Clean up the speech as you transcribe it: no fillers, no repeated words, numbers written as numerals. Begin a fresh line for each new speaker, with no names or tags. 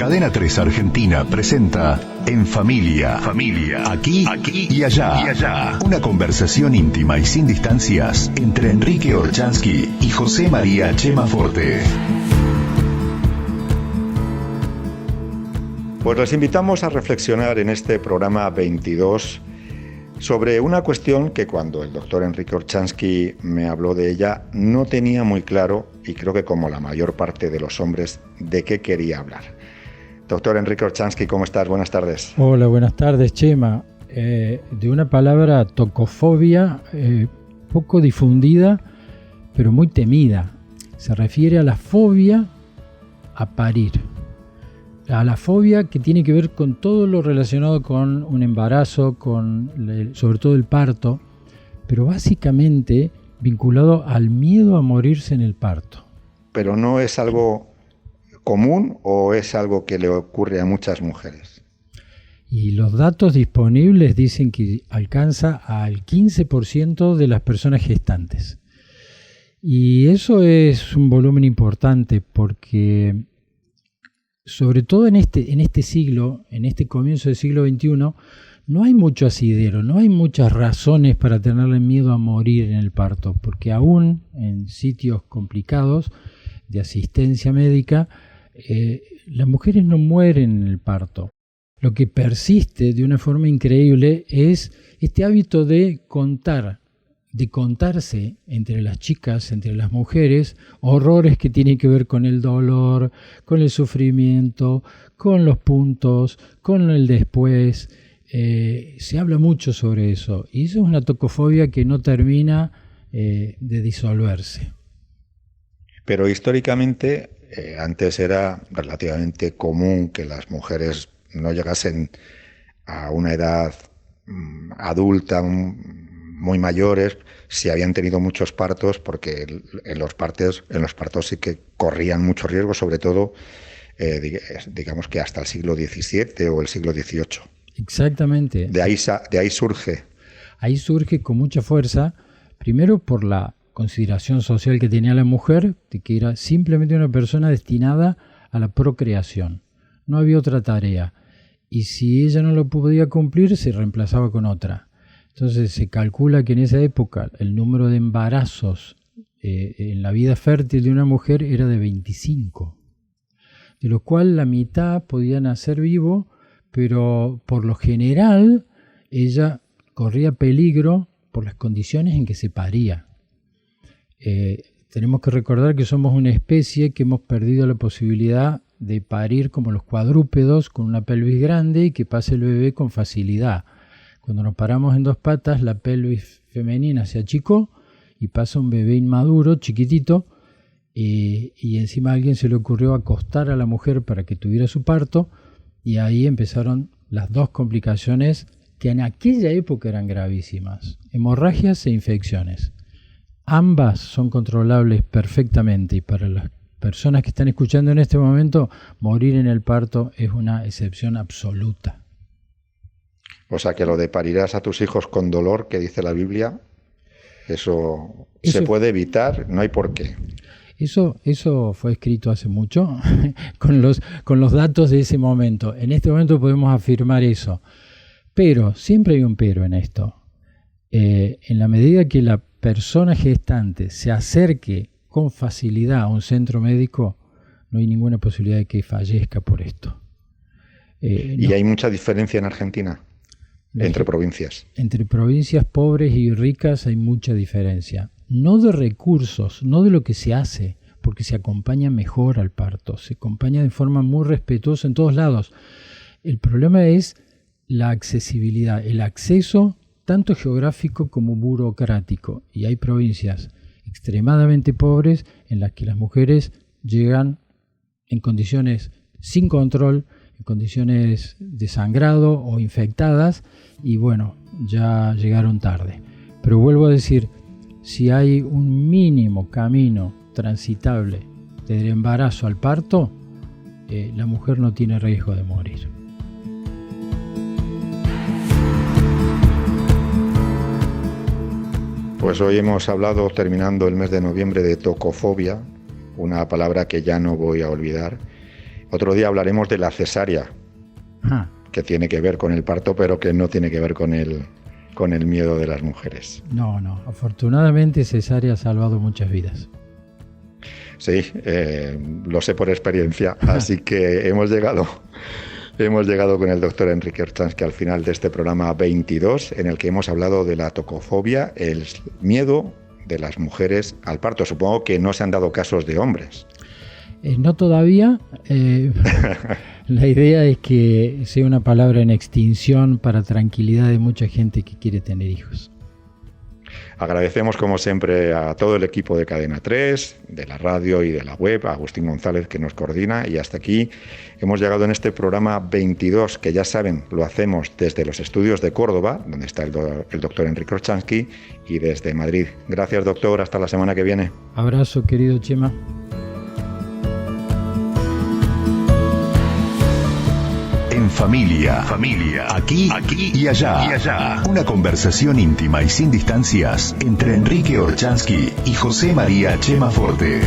Cadena 3 Argentina presenta En Familia, aquí y allá. Una conversación íntima y sin distancias entre Enrique Orchansky y José María Chema Forte.
Pues los invitamos a reflexionar en este programa 22 sobre una cuestión que cuando el doctor Enrique Orchansky me habló de ella no tenía muy claro, y creo que como la mayor parte de los hombres, de qué quería hablar. Doctor Enrique Orchansky, ¿cómo estás? Buenas tardes.
Hola, buenas tardes, Chema. De una palabra tocofobia, poco difundida, pero muy temida. Se refiere a la fobia a parir. A la fobia que tiene que ver con todo lo relacionado con un embarazo, sobre todo el parto, pero básicamente vinculado al miedo a morirse en el parto.
¿Pero no es algo común o es algo que le ocurre a muchas mujeres?
Y los datos disponibles dicen que alcanza al 15% de las personas gestantes. Y eso es un volumen importante porque, sobre todo en este siglo, en este comienzo del siglo XXI, no hay mucho asidero, no hay muchas razones para tenerle miedo a morir en el parto, porque aún en sitios complicados de asistencia médica, las mujeres no mueren en el parto. Lo que persiste de una forma increíble es este hábito de contarse entre las chicas, entre las mujeres, horrores que tienen que ver con el dolor, con el sufrimiento, con los puntos, con el después. Se habla mucho sobre eso y eso es una tocofobia que no termina de disolverse.
Pero históricamente antes era relativamente común que las mujeres no llegasen a una edad adulta, muy mayores, si habían tenido muchos partos, porque en los partos sí que corrían mucho riesgo, sobre todo, digamos que hasta el siglo XVII o el siglo XVIII.
Exactamente.
De ahí surge.
Ahí surge con mucha fuerza, primero por la consideración social que tenía la mujer, de que era simplemente una persona destinada a la procreación. No había otra tarea. Y si ella no lo podía cumplir, se reemplazaba con otra. Entonces se calcula que en esa época el número de embarazos en la vida fértil de una mujer era de 25, de lo cual la mitad podía nacer vivo, pero por lo general ella corría peligro por las condiciones en que se paría. Tenemos que recordar que somos una especie que hemos perdido la posibilidad de parir como los cuadrúpedos con una pelvis grande y que pase el bebé con facilidad. Cuando nos paramos en dos patas, la pelvis femenina se achicó y pasa un bebé inmaduro, chiquitito, y encima a alguien se le ocurrió acostar a la mujer para que tuviera su parto, y ahí empezaron las dos complicaciones que en aquella época eran gravísimas: hemorragias e infecciones. Ambas son controlables perfectamente y para las personas que están escuchando en este momento, morir en el parto es una excepción absoluta.
O sea que lo de parirás a tus hijos con dolor, que dice la Biblia, eso se puede evitar, no hay por qué.
Eso fue escrito hace mucho, con los datos de ese momento. En este momento podemos afirmar eso. Pero, siempre hay un pero en esto. En la medida que la persona gestante se acerque con facilidad a un centro médico, no hay ninguna posibilidad de que fallezca por esto.
¿Y hay mucha diferencia en Argentina? Entre provincias.
Entre provincias pobres y ricas hay mucha diferencia. No de recursos, no de lo que se hace, porque se acompaña mejor al parto, se acompaña de forma muy respetuosa en todos lados. El problema es la accesibilidad, el acceso tanto geográfico como burocrático. Y hay provincias extremadamente pobres en las que las mujeres llegan en condiciones sin control, en condiciones de sangrado o infectadas, y bueno, ya llegaron tarde. Pero vuelvo a decir, si hay un mínimo camino transitable del embarazo al parto, la mujer no tiene riesgo de morir.
Pues hoy hemos hablado, terminando el mes de noviembre, de tocofobia, una palabra que ya no voy a olvidar. Otro día hablaremos de la cesárea, que tiene que ver con el parto, pero que no tiene que ver con el miedo de las mujeres.
No, afortunadamente cesárea ha salvado muchas vidas.
Sí, lo sé por experiencia, así que hemos llegado con el doctor Enrique Orchansky al final de este programa 22, en el que hemos hablado de la tocofobia, el miedo de las mujeres al parto. Supongo que no se han dado casos de hombres.
No todavía. La idea es que sea una palabra en extinción para tranquilidad de mucha gente que quiere tener hijos.
Agradecemos como siempre a todo el equipo de Cadena 3, de la radio y de la web, a Agustín González que nos coordina, y hasta aquí hemos llegado en este programa 22, que ya saben, lo hacemos desde los estudios de Córdoba, donde está el doctor Enrique Orchansky, y desde Madrid. Gracias, doctor, hasta la semana que viene.
Abrazo, querido Chema.
En familia, aquí y allá. Una conversación íntima y sin distancias entre Enrique Orchansky y José María Chema Forte.